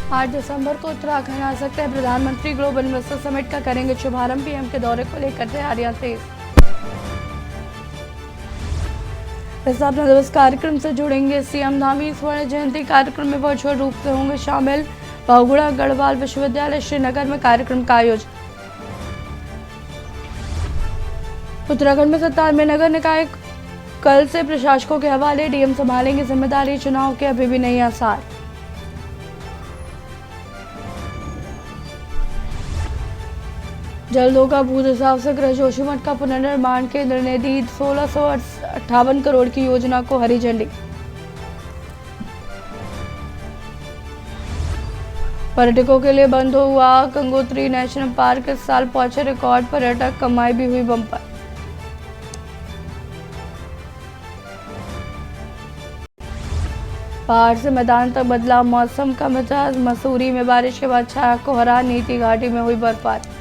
8 दिसंबर को उत्तराखंड आ सकते हैं प्रधानमंत्री। ग्लोबल इन्वेस्टर समिट का करेंगे शुभारंभ। पीएम के दौरे को लेकर तैयारियां तेज। स्थापना दिवस कार्यक्रम से जुड़ेंगे सीएम। धामी स्वर्ण जयंती कार्यक्रम में वर्चुअल रूप से होंगे शामिल। बहुगुणा गढ़वाल विश्वविद्यालय श्रीनगर में कार्यक्रम का आयोजन। उत्तराखंड में 97 नगर निकाय कल से प्रशासकों के हवाले। डीएम संभालेंगे जिम्मेदारी। चुनाव के अभी भी नहीं आसार। जल्द होगा भूत हिसाब से गृह जोशीमठ का पुनर्निर्माण। केंद्र ने दी 1658 करोड़ की योजना को हरी झंडी। पर्यटकों के लिए बंद हुआ गंगोत्री नेशनल पार्क। इस साल पहुंचे रिकॉर्ड पर्यटक। कमाई भी हुई बम्पर। पहाड़ से मैदान तक बदला मौसम का मिजाज। मसूरी में बारिश के बाद छाया कोहरा। नीति घाटी में हुई बर्फबारी।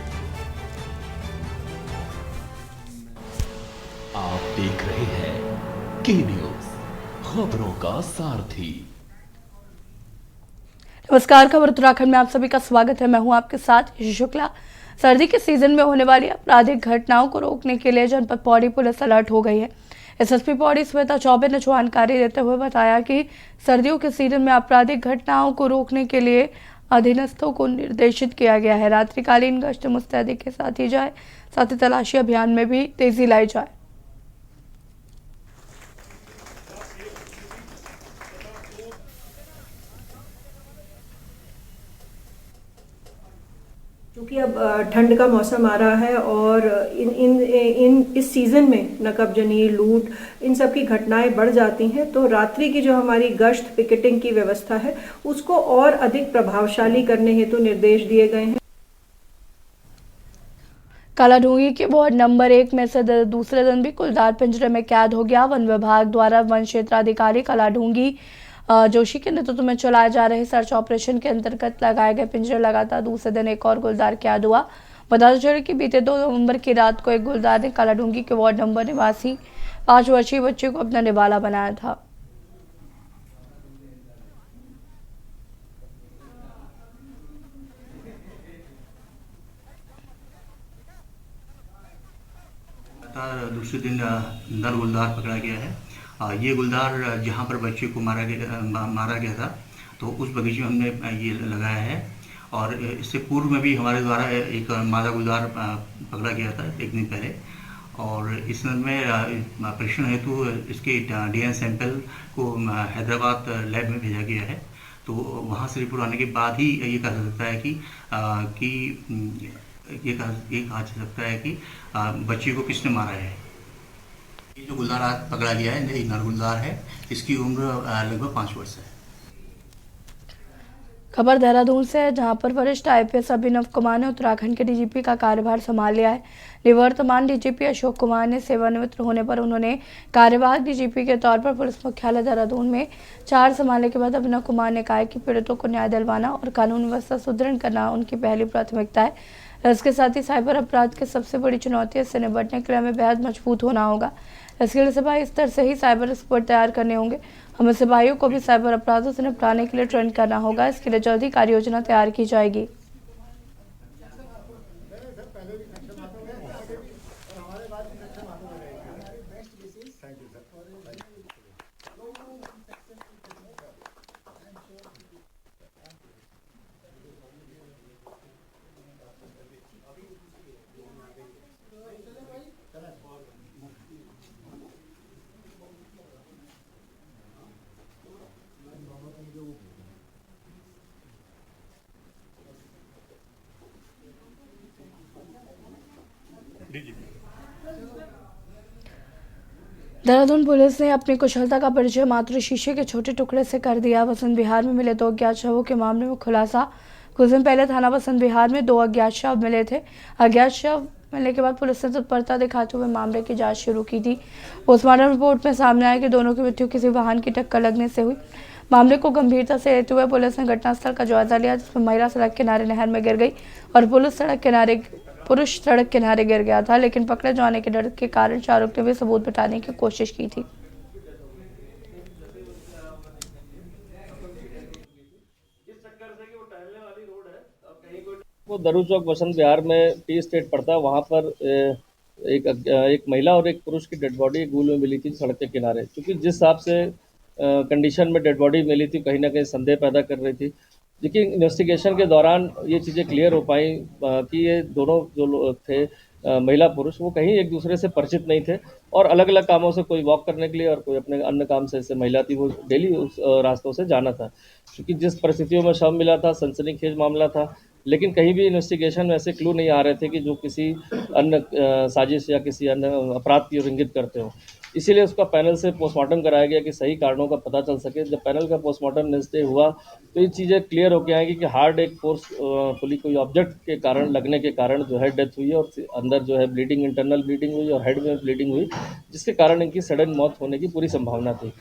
आप देख रहे हैं के न्यूज, खबरों का सारथी। नमस्कार, खबर उत्तराखंड में आप सभी का स्वागत है। मैं हूं आपके साथ यश शुक्ला। सर्दी के सीजन में होने वाली आपराधिक घटनाओं को रोकने के लिए जनपद पौड़ी पुलिस अलर्ट हो गई है। एसएसपी पौड़ी श्वेता चौबे ने जानकारी देते हुए बताया कि सर्दियों के सीजन में आपराधिक घटनाओं को रोकने के लिए अधीनस्थों को निर्देशित किया गया है। रात्रिकालीन गश्त मुस्तैदी के साथ ही जाए, साथ ही तलाशी अभियान में भी तेजी लाई जाए। क्योंकि अब ठंड का मौसम आ रहा है और इस सीज़न में नकबजनी, लूट, इन सब की घटनाएं बढ़ जाती हैं, तो रात्रि की जो हमारी गश्त पिकेटिंग की व्यवस्था है उसको और अधिक प्रभावशाली करने हेतु निर्देश दिए गए हैं। कालाढूंगी के वार्ड नंबर 1 में से दूसरे दिन भी कुलदार पिंजरे में कैद हो गया। वन विभाग द्वारा वन क्षेत्राधिकारी कालाढूंगी जोशी के नेतृत्व में चलाए जा रहे सर्च ऑपरेशन के अंतर्गत लगाए गए पिंजरे लगातार दूसरे दिन एक और गुलदार कैद हुआ। बताते चले कि बीते 2 नवंबर की रात को एक गुलदार ने कालाढूंगी के वार्ड नंबर निवासी 5 वर्षीय बच्चे को अपना निवाला बनाया था। दूसरे दिन नर गुलदार पकड़ा गया है। ये गुलदार जहाँ पर बच्चे को मारा गया था, तो उस बगीचे में हमने ये लगाया है। और इससे पूर्व में भी हमारे द्वारा एक मादा गुलदार पकड़ा गया था एक दिन पहले, और इसमें परीक्षण हेतु इसके डीएनए सैंपल को हैदराबाद लैब में भेजा गया है। तो वहाँ से रिपोर्ट आने के बाद ही ये कहा जा सकता है ये कहा जा सकता है कि बच्चे को किसने मारा है। ये जो गुलदार आज पकड़ा गया है, ये नर गुलदार है। इसकी उम्र लगभग 5 वर्ष है। खबर देहरादून से है, जहां पर वरिष्ठ आईपीएस अभिनव कुमार ने उत्तराखंड के डीजीपी का कार्यभार संभाल लिया है। निवर्तमान डीजीपी अशोक कुमार ने सेवानिवृत्त होने पर उन्होंने कार्यवाहक डीजीपी के तौर पर पुलिस मुख्यालय देहरादून में 4 संभालने के बाद अभिनव कुमार ने कहा कि पीड़ितों को न्याय दिलवाना और कानून व्यवस्था सुदृढ़ करना उनकी पहली प्राथमिकता है। इसके साथ ही साइबर अपराध की सबसे बड़ी चुनौती है, इससे निपटने के लिए हमें बेहद मजबूत होना होगा। इसके लिए सिपाही स्तर से ही साइबर एक्सपर्ट तैयार करने होंगे। हमें सिपाहियों को भी साइबर अपराधों से निपटाने के लिए ट्रेन करना होगा। इसके लिए जल्द ही कार्य योजना तैयार की जाएगी। देहरादून पुलिस ने अपनी कुशलता का परिचय मात्र शीशे के छोटे टुकड़े से कर दिया। वसंत विहार में मिले 2 अज्ञात शवों के मामले में खुलासा। कुछ दिन पहले थाना वसंत विहार में 2 अज्ञात शव मिले थे। अज्ञात शव मिलने के बाद पुलिस ने तत्परता दिखाते हुए मामले की जांच शुरू की थी। पोस्टमार्टम रिपोर्ट में सामने आया कि दोनों की मृत्यु किसी वाहन की टक्कर लगने से हुई। मामले को गंभीरता से लेते हुए पुलिस ने घटनास्थल का जायजा लिया, जिसमें महिला सड़क किनारे नहर में गिर गई और पुरुष सड़क किनारे गिर गया था, लेकिन पकड़े जाने के डर के कारण शाहरुख ने भी सबूत मिटाने की कोशिश की थी। इस चक्कर से कि वो को दरू चौक वसंत विहार में टी स्टेट पड़ता है, वहाँ पर एक महिला और एक पुरुष की डेड बॉडी गूल में मिली थी सड़क के किनारे। क्योंकि जिस हिसाब से कंडीशन में डेड बॉडी मिली थी, कहीं ना कहीं संदेह पैदा कर रही थी। लेकिन इन्वेस्टिगेशन के दौरान ये चीज़ें क्लियर हो पाई कि ये दोनों जो लोग थे महिला पुरुष, वो कहीं एक दूसरे से परिचित नहीं थे और अलग अलग कामों से, कोई वॉक करने के लिए और कोई अपने अन्य काम से, जैसे महिला थी वो डेली उस रास्तों से जाना था। क्योंकि जिस परिस्थितियों में शव मिला था, सनसनीखेज मामला था, लेकिन कहीं भी इन्वेस्टिगेशन में ऐसे क्लू नहीं आ रहे थे कि जो किसी अन्य साजिश या किसी अन्य अपराध की ओर इंगित करते हो। इसीलिए उसका पैनल से पोस्टमार्टम कराया गया कि सही कारणों का पता चल सके। जब पैनल का पोस्टमार्टम नेक्स्ट डे हुआ तो ये चीज़ें क्लियर होकर आएंगी कि हार्ड एक फोर्सफुली कोई ऑब्जेक्ट के कारण लगने के कारण जो है डेथ हुई है और अंदर जो है ब्लीडिंग, इंटरनल ब्लीडिंग हुई और हेड में ब्लीडिंग हुई, जिसके कारण इनकी सडन मौत होने की पूरी संभावना थी।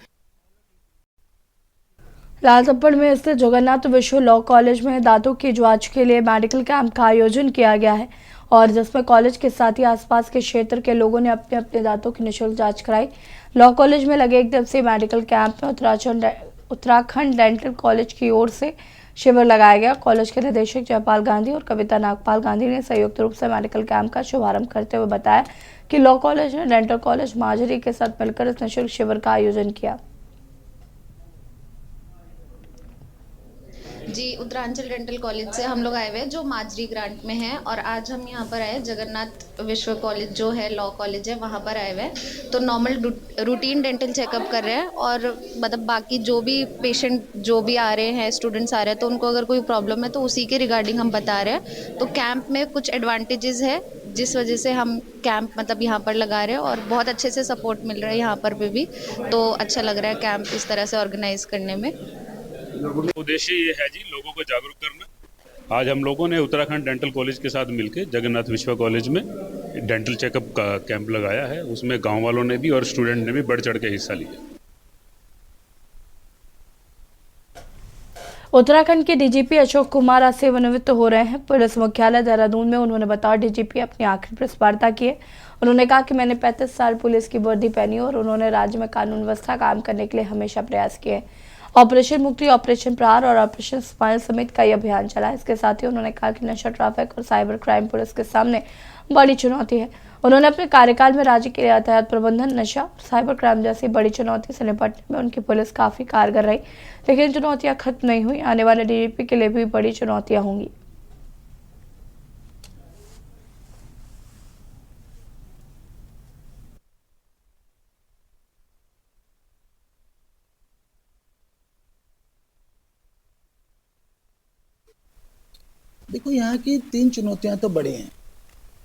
राजप्पड़ में स्थित जगन्नाथ विश्व लॉ कॉलेज में दांतों की जांच के लिए मेडिकल कैंप का आयोजन किया गया है और जिसमें कॉलेज के साथ ही आसपास के क्षेत्र के लोगों ने अपने अपने दांतों की निःशुल्क जांच कराई। लॉ कॉलेज में लगे 1 दिवसीय मेडिकल कैंप में उत्तराखंड डेंटल कॉलेज की ओर से शिविर लगाया गया। कॉलेज के निदेशक जयपाल गांधी और कविता नागपाल गांधी ने संयुक्त रूप से मेडिकल कैंप का शुभारंभ करते हुए बताया कि लॉ कॉलेज ने डेंटल कॉलेज माजरी के साथ मिलकर इस निःशुल्क शिविर का आयोजन किया। जी, उत्तरांचल डेंटल कॉलेज से हम लोग आए हुए हैं जो माजरी ग्रांट में है और आज हम यहाँ पर आए जगन्नाथ विश्व कॉलेज जो है लॉ कॉलेज है वहाँ पर आए हुए हैं। तो नॉर्मल रूटीन डेंटल चेकअप कर रहे हैं और मतलब बाकी जो भी पेशेंट जो भी आ रहे हैं, स्टूडेंट्स आ रहे हैं, तो उनको अगर कोई प्रॉब्लम है तो उसी के रिगार्डिंग हम बता रहे हैं। तो कैंप में कुछ एडवांटेजेस है जिस वजह से हम कैंप मतलब यहाँ पर लगा रहे हैं और बहुत अच्छे से सपोर्ट मिल रहा है यहाँ पर भी। तो अच्छा लग रहा है कैंप इस तरह से ऑर्गेनाइज करने में। उद्देश्य ये है जी लोगों को जागरूक करना। आज हम लोगों ने उत्तराखंड डेंटल कॉलेज के साथ मिलकर जगन्नाथ विश्व कॉलेज में डेंटल चेकअप का कैंप लगाया है। उसमें गांव वालों ने भी और स्टूडेंट ने भी बढ़ चढ़ के हिस्सा लिया। उत्तराखंड के डीजीपी अशोक कुमार आज सेवानिवृत्त हो रहे हैं। पुलिस मुख्यालय देहरादून में उन्होंने बताया डीजीपी अपनी आखिरी प्रेस वार्ता की है। उन्होंने कहा कि मैंने 35 साल पुलिस की वर्दी पहनी और उन्होंने राज्य में कानून व्यवस्था कायम करने के लिए हमेशा प्रयास किए। ऑपरेशन मुक्ति, ऑपरेशन प्रहार और ऑपरेशन स्माइल समेत कई अभियान चलाए। इसके साथ ही उन्होंने कहा कि नशा, ट्रैफिक और साइबर क्राइम पुलिस के सामने बड़ी चुनौती है। उन्होंने अपने कार्यकाल में राज्य के यातायात प्रबंधन, नशा और साइबर क्राइम जैसी बड़ी चुनौती से निपटने में उनकी पुलिस काफी कारगर रही, लेकिन चुनौतियां खत्म नहीं हुई। आने वाले डीजीपी के लिए भी बड़ी चुनौतियां होंगी। देखो, यहाँ की 3 चुनौतियाँ तो बड़ी हैं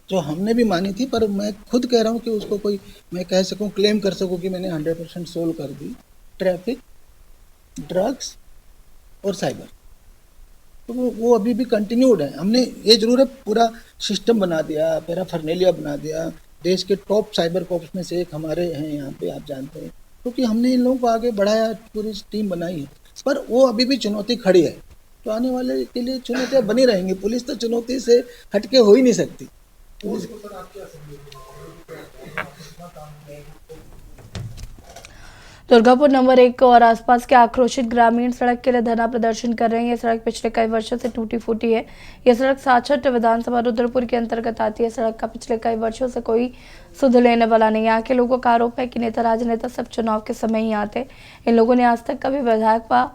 जो हमने भी मानी थी, पर मैं खुद कह रहा हूँ कि उसको कोई मैं कह सकूँ, क्लेम कर सकूँ कि मैंने 100% सोल्व कर दी। ट्रैफिक, ड्रग्स और साइबर, तो वो अभी भी कंटिन्यूड है। हमने ये जरूर है पूरा सिस्टम बना दिया, पैराफर्नेलिया बना दिया। देश के टॉप साइबर कॉप्स में से एक हमारे हैं यहाँ पे, आप जानते हैं, क्योंकि हमने इन लोगों को आगे बढ़ाया, पूरी टीम बनाई है, पर वो अभी भी चुनौती खड़ी है। तो आने वाले के लिए चुनौतियां बनी रहेंगी। पुलिस तो चुनौती से हटके हो ही नहीं सकती। दुर्गापुर नंबर 1 और आसपास के आक्रोशित ग्रामीण सड़क के लिए धरना प्रदर्शन कर रहे हैं। ये सड़क पिछले कई वर्षों से टूटी फूटी है। यह सड़क साचट विधानसभा रुद्रपुर के अंतर्गत आती है। सड़क का पिछले कई वर्षों से कोई सुध लेने वाला नहीं है। यहाँ के लोगों का आरोप है कि नेता राजनेता सब चुनाव के समय ही आते। इन लोगों ने आज तक कभी विधायक व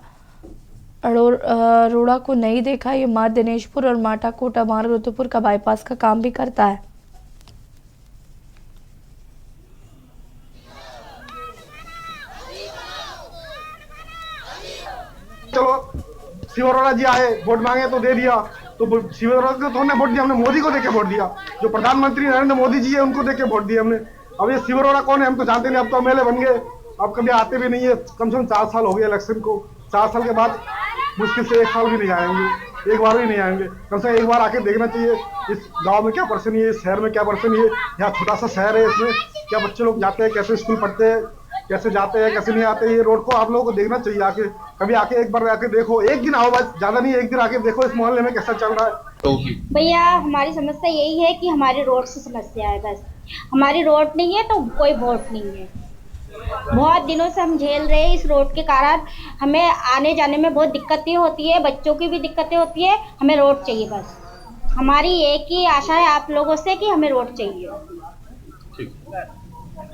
अरोड़ा को नहीं देखा। ये मार्ग दिनेशपुर और माटा कोटा मार्ग रुद्रपुर का बाईपास का काम भी करता है। चलो शिव अरोड़ा जी आए, वोट मांगे तो दे दिया, तो शिव अरोड़ा को तो हमने वोट दिया, हमने मोदी को देके वोट दिया। जो प्रधानमंत्री नरेंद्र मोदी जी है उनको देके वोट दिया हमने। अब ये शिव अरोड़ा कौन है हम तो जानते नहीं। अब तो एमएलए बन गए, अब कभी आते भी नहीं है। कम से कम 4 साल हो गए इलेक्शन को। 4 साल के बाद मुश्किल से 1 साल भी नहीं आएंगे, एक बार भी नहीं आएंगे। कम से कम एक बार आके देखना चाहिए इस गांव में क्या परेशानी है, इस शहर में क्या परेशानी है। यहाँ छोटा सा शहर है, इसमें क्या बच्चे लोग जाते हैं, कैसे स्कूल पढ़ते हैं, कैसे जाते हैं, कैसे नहीं आते। ये रोड को आप लोगों को देखना चाहिए। आके कभी आके एक बार आके देखो, एक दिन आओ, बस ज्यादा नहीं, एक दिन आके देखो इस मोहल्ले में कैसा चल रहा है। भैया हमारी समस्या यही है कि हमारी रोड से समस्या है। बस हमारी रोड नहीं है तो कोई वोट नहीं है। बहुत दिनों से हम झेल रहे हैं इस रोड के कारण। हमें आने जाने में बहुत दिक्कतें होती है, बच्चों की भी दिक्कतें होती है। हमें रोड चाहिए बस। हमारी एक ही आशा है आप लोगों से कि हमें रोड चाहिए।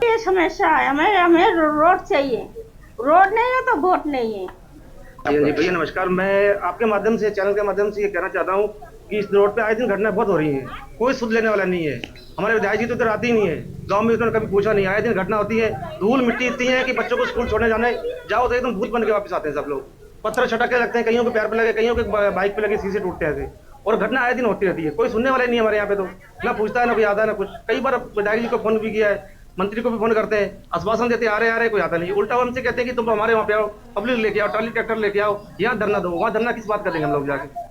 ये समस्या है, हमें रोड चाहिए, रोड नहीं है तो वोट नहीं है। जी भैया नमस्कार, मैं आपके माध्यम से, चैनल के माध्यम से ये कहना चाहता हूँ कि इस रोड पे आए दिन घटनाएं बहुत हो रही हैं, कोई सुध लेने वाला नहीं है। हमारे विधायक जी तो इधर आते ही नहीं है, गांव में उन्होंने कभी पूछा नहीं, आए दिन घटना होती है, धूल मिट्टी इतनी है कि बच्चों को स्कूल छोड़ने जाने जाओ तो एकदम भूत बन के वापस आते हैं सब लोग, पत्थर छटक के लगते हैं, कईयों के पैर पे लगे, कईयों के बाइक पे लगे, शीशे टूटते हैं ऐसे, और घटना आए दिन होती रहती है, कोई सुनने वाला नहीं है हमारे यहाँ पे, तो ना पूछता है, ना कोई आता है, ना कुछ। कई बार विधायक जी को फोन भी किया है, मंत्री को भी फोन करते हैं, आश्वासन देते आ रहे कोई आता नहीं, उल्टा हमसे कहते हैं कि तुम हमारे वहाँ पे आओ, पब्लिक लेके आओ, ट्रॉली ट्रैक्टर लेके आओ, यहाँ धरना दो, वहाँ धरना किस बात का देंगे हम लोग जाके।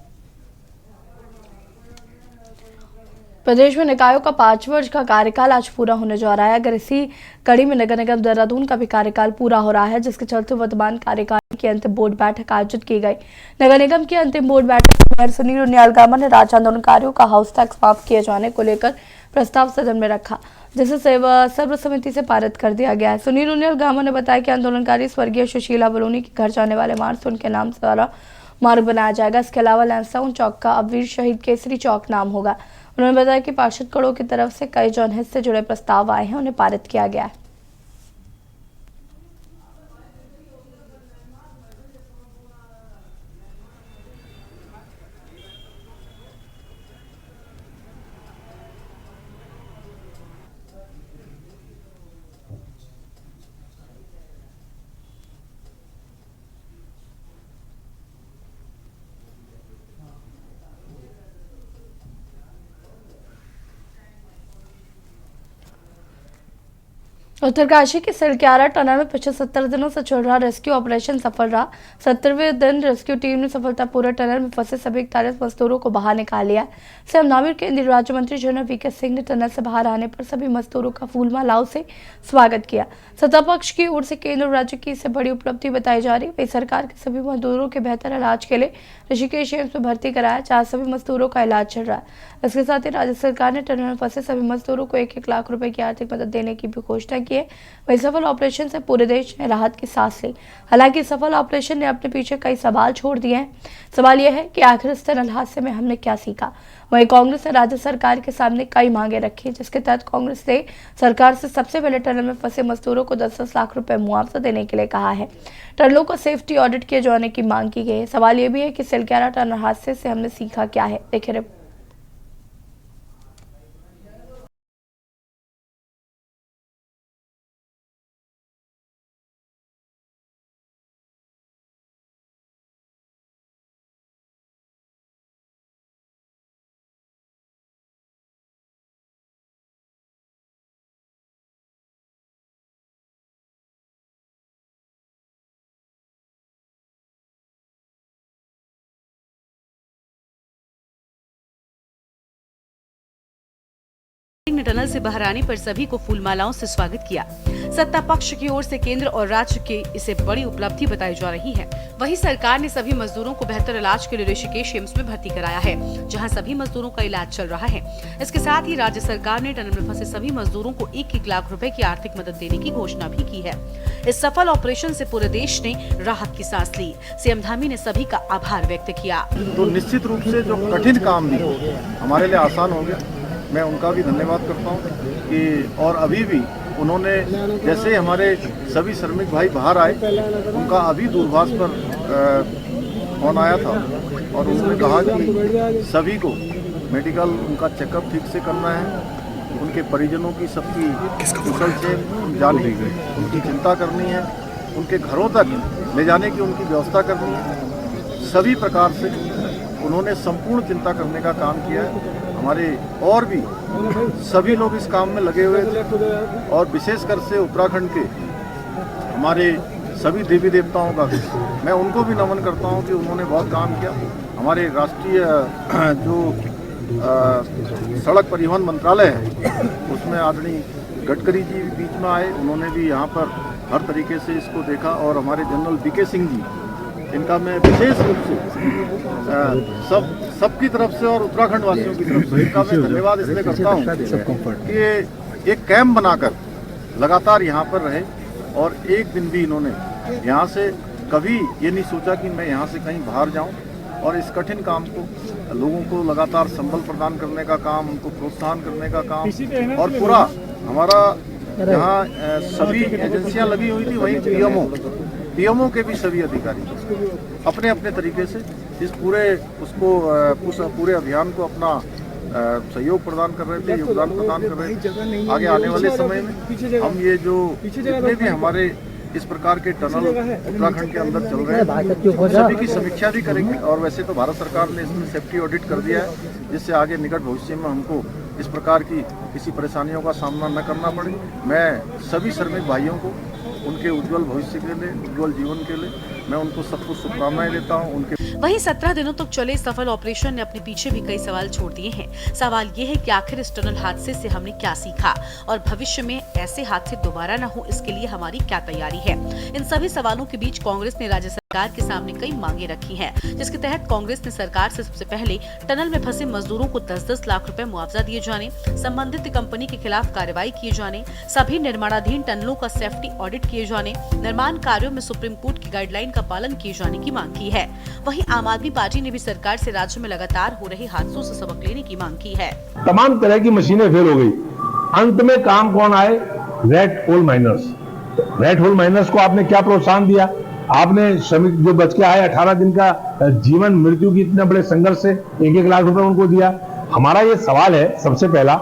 प्रदेश में निकायों का 5 वर्ष का कार्यकाल आज पूरा होने जा रहा है। अगर इसी कड़ी में नगर निगम देहरादून का भी कार्यकाल पूरा हो रहा है, जिसके चलते वर्तमान कार्यकाल की अंतिम बोर्ड बैठक आयोजित की गई। नगर निगम की अंतिम बोर्ड बैठक में मेयर सुनील उनियाल गामा ने राज्य आंदोलनकारियों का हाउस टैक्स माफ किए जाने को लेकर प्रस्ताव सदन में रखा, जिसे सर्वसम्मति से पारित कर दिया गया है। सुनील उनियाल गामा ने बताया कि आंदोलनकारी स्वर्गीय सुशीला बलूनी के घर जाने वाले मार्ग से उनके नाम द्वारा मार्ग बनाया जाएगा। इसके अलावा लैंसडाउन चौक का अब वीर शहीद केसरी चौक नाम होगा। उन्होंने बताया कि पार्षद कड़ों की तरफ से कई जनहित से जुड़े प्रस्ताव आए हैं, उन्हें पारित किया गया है। उत्तरकाशी के सिलक्यारा टनल में पिछले 70 दिनों से चल रहा रेस्क्यू ऑपरेशन सफल रहा। 70वें दिन रेस्क्यू टीम ने सफलतापूर्वक टनल में फंसे सभी 41 मजदूरों को बाहर निकाल लिया। सीएम नामिर केंद्रीय राज्य मंत्री जनरल वीके सिंह ने टनल से बाहर आने पर सभी मजदूरों का फूल मालाओं से स्वागत किया। सत्ता पक्ष की ओर से केंद्र और राज्य की इसे बड़ी उपलब्धि बताई जा रही है। वही सरकार के सभी मजदूरों के बेहतर इलाज के लिए ऋषिकेश एम्स में भर्ती कराया, जहाँ सभी मजदूरों का इलाज चल रहा है। इसके साथ ही राज्य सरकार ने टनल में फंसे सभी मजदूरों को 1-1 लाख रुपए की आर्थिक मदद देने की भी घोषणा की है। वही सफल ऑपरेशन से पूरे देश ने राहत की सांस ली। हालांकि सफल ऑपरेशन ने अपने पीछे कई सवाल छोड़ दिए हैं। सवाल यह है कि आखिर इस टनल हादसे में हमने क्या सीखा। वहीं कांग्रेस ने राज्य सरकार के सामने कई मांगे रखी, जिसके तहत कांग्रेस ने सरकार से सबसे पहले टनल में फंसे मजदूरों को 10-10 लाख रुपए मुआवजा देने के लिए कहा है। टनलों को सेफ्टी ऑडिट किए जाने की मांग की गई है। सवाल यह भी है कि सिलक्यारा टनल हादसे से हमने सीखा क्या है। देखिए ने टनल से बाहर आने पर सभी को फूलमालाओं से स्वागत किया। सत्ता पक्ष की ओर से केंद्र और राज्य के इसे बड़ी उपलब्धि बताई जा रही है। वहीं सरकार ने सभी मजदूरों को बेहतर इलाज के लिए ऋषिकेश एम्स में भर्ती कराया है, जहां सभी मजदूरों का इलाज चल रहा है। इसके साथ ही राज्य सरकार ने टनल में फंसे सभी मजदूरों को 1-1 लाख रुपए की आर्थिक मदद देने की घोषणा भी की है। इस सफल ऑपरेशन से पूरे देश ने राहत की सांस ली। सीएम धामी ने सभी का आभार व्यक्त किया। तो निश्चित रूप से जो कठिन काम भी हमारे लिए आसान हो गया, मैं उनका भी धन्यवाद करता हूँ कि और अभी भी उन्होंने जैसे हमारे सभी श्रमिक भाई बाहर आए, उनका अभी दूरभाष पर फोन आया था और उन्होंने कहा कि सभी को मेडिकल उनका चेकअप ठीक से करना है, उनके परिजनों की सबकी कुशल से जाने उनकी चिंता करनी है, उनके घरों तक ले जाने की उनकी व्यवस्था करनी है। सभी प्रकार से उन्होंने संपूर्ण चिंता करने का काम किया है। हमारे और भी सभी लोग इस काम में लगे हुए थे और विशेषकर से उत्तराखंड के हमारे सभी देवी देवताओं का मैं उनको भी नमन करता हूं कि उन्होंने बहुत काम किया। हमारे राष्ट्रीय जो सड़क परिवहन मंत्रालय है उसमें आदरणीय गडकरी जी बीच में आए, उन्होंने भी यहाँ पर हर तरीके से इसको देखा और हमारे जनरल वीके सिंह जी, इनका मैं विशेष रूप से सबकी तरफ से और उत्तराखंड वासियों की तरफ से इनका मैं धन्यवाद इसलिए करता हूँ कि एक कैंप बनाकर लगातार यहाँ पर रहे और एक दिन भी इन्होंने यहाँ से कभी ये नहीं सोचा कि मैं यहाँ से कहीं बाहर जाऊँ। और इस कठिन काम को लोगों को लगातार संबल प्रदान करने का काम, उनको प्रोत्साहन करने का काम, और पूरा हमारा यहाँ सभी एजेंसियां लगी हुई थी, वहीं पीएमओ के भी सभी अधिकारी अपने अपने तरीके से इस पूरे अभियान को अपना सहयोग प्रदान कर रहे थे, योगदान प्रदान कर रहे थे। आगे आने वाले समय में हम ये जो जितने भी हमारे इस प्रकार के टनल उत्तराखंड के अंदर चल रहे हैं सभी की समीक्षा भी करेंगे। और वैसे तो भारत सरकार ने इसमें सेफ्टी ऑडिट कर दिया है, जिससे आगे निकट भविष्य में हमको इस प्रकार की किसी परेशानियों का सामना न करना पड़े। मैं सभी श्रमिक भाइयों को उनके उज्जवल भविष्य के लिए, उज्जवल जीवन के लिए मैं उनको सब कुछ शुभकामनाएं देता हूं। वहीं 17 दिनों तक चले सफल ऑपरेशन ने अपने पीछे भी कई सवाल छोड़ दिए हैं। सवाल ये है कि आखिर इस टनल हादसे से हमने क्या सीखा और भविष्य में ऐसे हादसे दोबारा न हो, इसके लिए हमारी क्या तैयारी है। इन सभी सवालों के बीच कांग्रेस ने राज्य सरकार के सामने कई मांगे रखी हैं, जिसके तहत कांग्रेस ने सरकार से सबसे पहले टनल में फंसे मजदूरों को 10-10 लाख रुपए मुआवजा दिए जाने, संबंधित कंपनी के खिलाफ कार्रवाई किए जाने, सभी निर्माणाधीन टनलों का सेफ्टी ऑडिट किए जाने, निर्माण कार्यों में सुप्रीम कोर्ट की गाइडलाइन का पालन किए जाने की मांग की है। वहीं आम आदमी पार्टी ने भी सरकार से राज्य में लगातार हो रहे हादसों से सबक लेने की मांग की है। तमाम तरह की मशीनें फेल हो गई, अंत में काम कौन आए? Rat hole miners. Rat hole miners को आपने क्या प्रोत्साहन दिया? आपने श्रमिक जो बच के आए 18 दिन का जीवन मृत्यु की इतने बड़े संघर्ष से 1-1 लाख रुपए उनको दिया। हमारा ये सवाल है सबसे पहला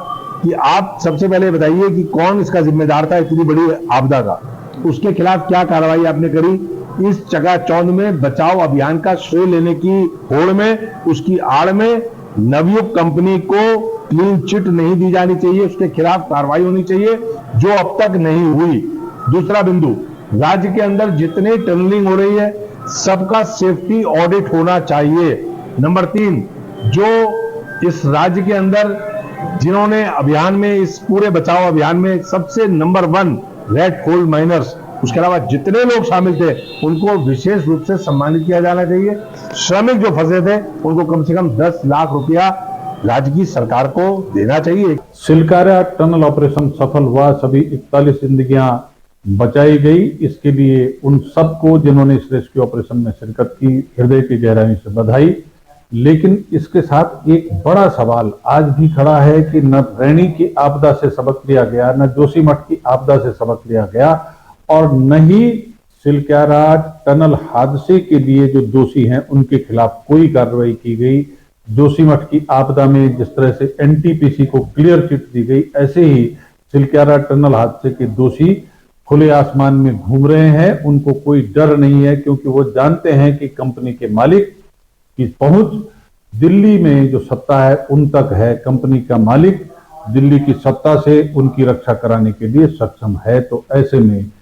कि आप सबसे पहले बताइए कि कौन इसका जिम्मेदार था इतनी बड़ी आपदा का, उसके खिलाफ क्या कार्रवाई आपने करी? इस चकाचौंध में बचाव अभियान का श्रेय लेने की होड़ में, उसकी आड़ में नवयुक्त कंपनी को क्लीन चिट नहीं दी जानी चाहिए, उसके खिलाफ कार्रवाई होनी चाहिए जो अब तक नहीं हुई। दूसरा बिंदु, राज्य के अंदर जितने टनलिंग हो रही है सबका सेफ्टी ऑडिट होना चाहिए। नंबर 3, जो इस राज्य के अंदर जिन्होंने अभियान में, इस पूरे बचाव अभियान में सबसे नंबर 1 रेड होल माइनर्स, उसके अलावा जितने लोग शामिल थे उनको विशेष रूप से सम्मानित किया जाना चाहिए। श्रमिक जो फंसे थे उनको कम से कम 10 लाख रुपया राज्य की सरकार को देना चाहिए। सिलकारा टनल ऑपरेशन सफल हुआ, सभी 41 जिंदगियां बचाई गई। इसके लिए उन सबको जिन्होंने इस रेस्क्यू ऑपरेशन में शिरकत की, हृदय की गहराई से बधाई। लेकिन इसके साथ एक बड़ा सवाल आज भी खड़ा है कि न रैणी की आपदा से सबक लिया गया, न जोशीमठ की आपदा से सबक लिया गया, और न ही सिलकारा टनल हादसे के लिए जो दोषी हैं उनके खिलाफ कोई कार्रवाई की गई। जोशीमठ की आपदा में जिस तरह से एनटीपीसी को क्लियर चिट दी गई, ऐसे ही सिलकारा टनल हादसे के दोषी खुले आसमान में घूम रहे हैं। उनको कोई डर नहीं है, क्योंकि वो जानते हैं कि कंपनी के मालिक की पहुंच दिल्ली में जो सत्ता है उन तक है। कंपनी का मालिक दिल्ली की सत्ता से उनकी रक्षा कराने के लिए सक्षम है। तो ऐसे में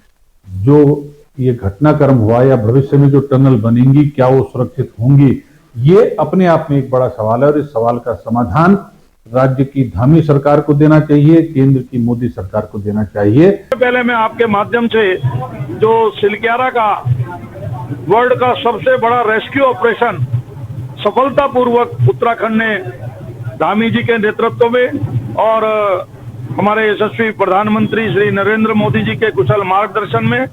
जो ये घटनाक्रम हुआ या भविष्य में जो टनल बनेंगी, क्या वो सुरक्षित होंगी, ये अपने आप में एक बड़ा सवाल है। और इस सवाल का समाधान राज्य की धामी सरकार को देना चाहिए, केंद्र की मोदी सरकार को देना चाहिए। पहले मैं आपके माध्यम से जो सिलकारा का वर्ल्ड का सबसे बड़ा रेस्क्यू ऑपरेशन सफलतापूर्वक उत्तराखंड ने धामी जी के नेतृत्व में और हमारे यशस्वी प्रधानमंत्री श्री नरेंद्र मोदी जी के कुशल मार्गदर्शन में,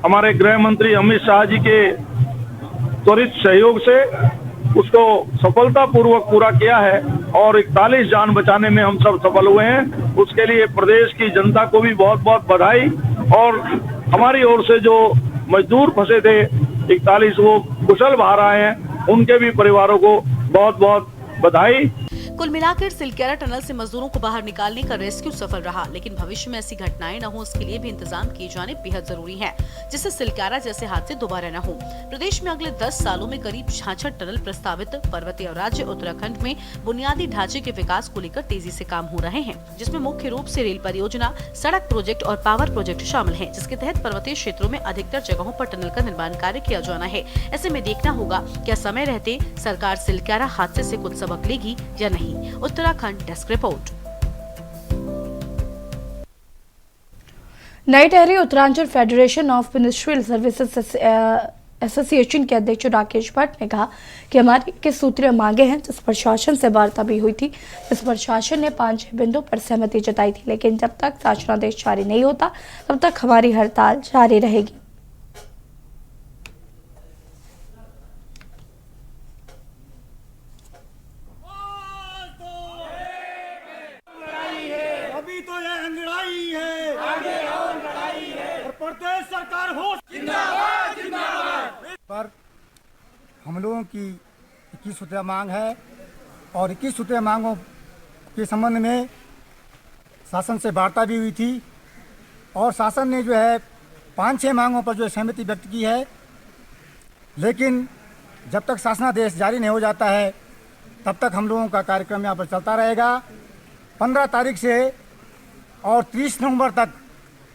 हमारे गृह मंत्री अमित शाह जी के त्वरित सहयोग से उसको सफलतापूर्वक पूरा किया है और 41 जान बचाने में हम सब सफल हुए हैं। उसके लिए प्रदेश की जनता को भी बहुत बहुत बधाई, और हमारी ओर से जो मजदूर फंसे थे 41 वो कुशल बाहर आए हैं, उनके भी परिवारों को बहुत बहुत बधाई। कुल मिलाकर सिलकारा टनल से मजदूरों को बाहर निकालने का रेस्क्यू सफल रहा, लेकिन भविष्य में ऐसी घटनाएं न हो इसके लिए भी इंतजाम किए जाने बेहद जरूरी है, जिससे सिलकारा जैसे हादसे दोबारा न हो। प्रदेश में अगले 10 सालों में करीब 66 टनल प्रस्तावित। पर्वतीय राज्य उत्तराखंड में बुनियादी ढांचे के विकास को लेकर तेजी से काम हो रहे हैं, जिसमें मुख्य रूप से रेल परियोजना, सड़क प्रोजेक्ट और पावर प्रोजेक्ट शामिल है, जिसके तहत पर्वतीय क्षेत्रों में अधिकतर जगहों पर टनल का निर्माण कार्य किया जाना है। ऐसे में देखना होगा क्या समय रहते सरकार सिलकारा हादसे से कुछ सबक लेगी या नहीं। Uttarakhand desk report. Nai Tehri Uttaranchal federation of ministerial services association के अध्यक्ष राकेश भट्ट ने कहा कि हमारी 21 सूत्रीय मांगे हैं, जिस पर शासन से वार्ता भी हुई थी। इस पर शासन ने 5-6 बिंदुओं पर सहमति जताई थी, लेकिन जब तक शासनादेश जारी नहीं होता तब तक हमारी हड़ताल जारी रहेगी। हम लोगों की 21 सूत्रीय मांग है और 21 सूत्रीय मांगों के संबंध में शासन से वार्ता भी हुई थी और शासन ने जो है 5-6 मांगों पर जो सहमति व्यक्त की है, लेकिन जब तक शासनादेश जारी नहीं हो जाता है तब तक हम लोगों का कार्यक्रम यहाँ पर चलता रहेगा। 15 तारीख से और 30 नवंबर तक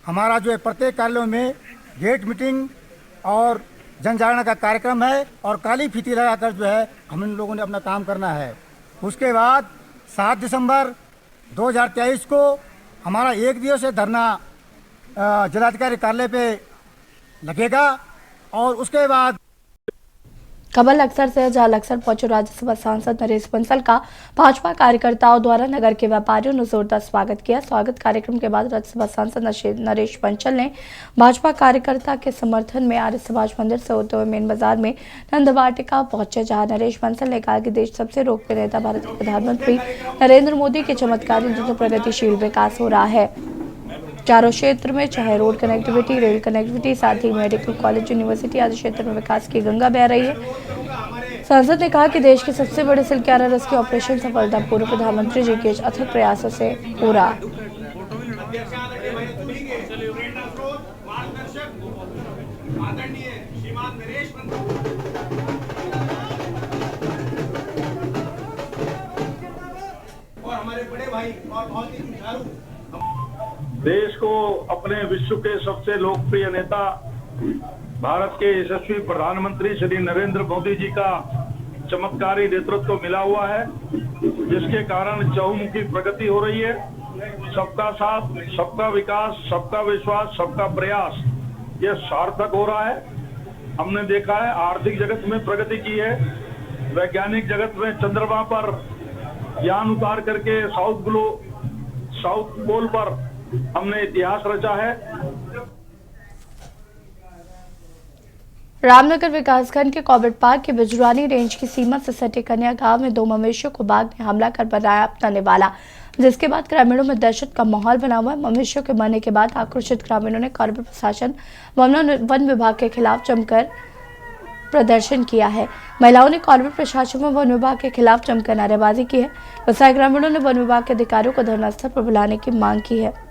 हमारा जो है प्रत्येक कार्यालयों में गेट मीटिंग और जनजागरण का कार्यक्रम है और काली फीती लगाकर जो है हम इन लोगों ने अपना काम करना है। उसके बाद 7 दिसंबर 2023 को हमारा 1 दिवसीय धरना जिलाधिकारी कार्यालय पे लगेगा और उसके बाद खबर लक्सर से जहां लक्सर पहुंचे राज्यसभा सांसद नरेश बंसल का भाजपा कार्यकर्ताओं द्वारा नगर के व्यापारियों ने जोरदार स्वागत किया। स्वागत कार्यक्रम के बाद राज्यसभा सांसद नरेश बंसल ने भाजपा कार्यकर्ता के समर्थन में आर्य समाज मंदिर से होते हुए मेन बाजार में नंद वाटिका पहुंचे, जहां नरेश बंसल ने कहा कि देश सबसे लोकप्रिय नेता भारत के प्रधानमंत्री नरेंद्र मोदी के चमत्कारी प्रगतिशील विकास हो रहा है। चारों क्षेत्र में चाहे रोड कनेक्टिविटी, रेल कनेक्टिविटी, साथ ही मेडिकल कॉलेज, यूनिवर्सिटी आदि क्षेत्र में विकास की गंगा बह रही है। सांसद ने कहा कि देश के सबसे बड़े सिल्क कैरियर्स की ऑपरेशन सफलतापूर्वक प्रधानमंत्री जी के अथक प्रयासों से हो रहा। और हमारे बड़े भाई और बहुत ही जुझारू देश को अपने विश्व के सबसे लोकप्रिय नेता भारत के यशस्वी प्रधानमंत्री श्री नरेंद्र मोदी जी का चमत्कारी नेतृत्व मिला हुआ है, जिसके कारण चहुमुखी प्रगति हो रही है। सबका साथ, सबका विकास, सबका विश्वास, सबका प्रयास ये सार्थक हो रहा है। हमने देखा है आर्थिक जगत में प्रगति की है, वैज्ञानिक जगत में चंद्रमा पर यान उतार करके साउथ पोल पर हमने इतिहास रचा है। रामनगर विकासखंड के कॉर्बेट पार्क के बिजरानी रेंज की सीमा से सटे कन्या गांव में 2 मवेशियों को बाघ ने हमला कर बनाया अपना निवाला, जिसके बाद ग्रामीणों में दहशत का माहौल बना हुआ है। मवेशियों के मरने के बाद आक्रोशित ग्रामीणों ने कॉर्बेट प्रशासन वन विभाग के खिलाफ जमकर प्रदर्शन किया है। महिलाओं ने कॉर्बेट प्रशासन व वन विभाग के खिलाफ जमकर नारेबाजी की है। वसाई ग्रामीणों ने वन विभाग के अधिकारियों को धरनास्थल पर बुलाने की मांग की है।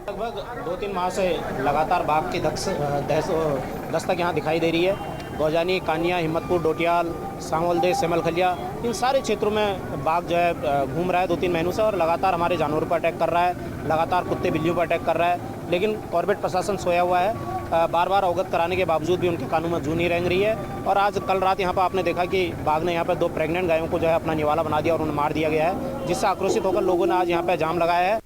लगभग 2-3 माह से लगातार बाघ की दस्तक यहाँ दिखाई दे रही है। गौजानी, कानिया, हिम्मतपुर, डोटियाल, सांवलदे, सेमलखलिया, इन सारे क्षेत्रों में बाघ जो है घूम रहा है 2-3 महीनों से और लगातार हमारे जानवरों पर अटैक कर रहा है, लगातार कुत्ते बिल्लियों पर अटैक कर रहा है। लेकिन कॉर्बेट प्रशासन सोया हुआ है, बार बार अवगत कराने के बावजूद भी उनके कानों में जू नहीं रेंग रही है। और आज कल रात यहाँ पर आपने देखा कि बाघ ने यहाँ पर 2 प्रेग्नेंट गायों को जो है अपना निवाला बना दिया और उन्हें मार दिया गया है, जिससे आक्रोशित होकर लोगों ने आज यहाँ पर जाम लगाया है।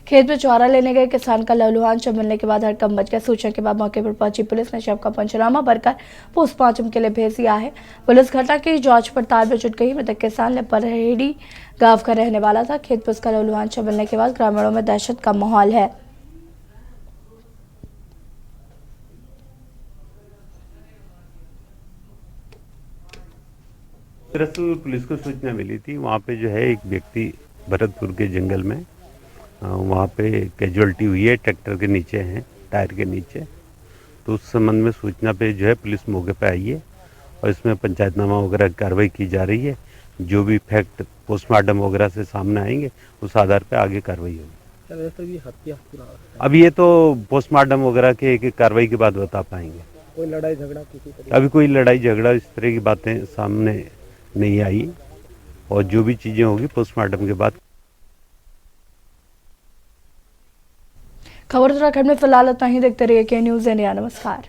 खेत में चारा लेने गए किसान का लहूलुहान शव मिलने के बाद हड़कंप मच गया। सूचना के बाद मौके पर पहुंची पुलिस ने शव का पंचनामा भरकर पोस्टमार्टम के लिए भेज दिया है। पुलिस घटना की जांच पड़ताल में जुट गई। मृतक किसान लेपरहेड़ी गांव का रहने वाला था। खेत में उसका लहूलुहान शव मिलने के बाद ग्रामीणों में दहशत का माहौल है। दरअसल पुलिस को सूचना मिली थी, वहाँ पे जो है एक व्यक्ति भरतपुर के जंगल में वहाँ पे कैजुअल्टी हुई है, ट्रैक्टर के नीचे हैं, टायर के नीचे। तो उस संबंध में सूचना पे जो है पुलिस मौके पे आई है और इसमें पंचायतनामा वगैरह कार्रवाई की जा रही है। जो भी फैक्ट पोस्टमार्टम वगैरह से सामने आएंगे उस आधार पे आगे कार्रवाई होगी। अब ये तो पोस्टमार्टम वगैरह के एक कार्रवाई के बाद बता पाएंगे। कोई लड़ाई झगड़ा किसी अभी कोई लड़ाई झगड़ा इस तरह की बातें सामने नहीं आई और जो भी चीज़ें होगी पोस्टमार्टम के बाद। खबर उत्तराखंड में फिलहाल इतना ही। देखते रहिए के न्यूज़ इंडिया। नमस्कार।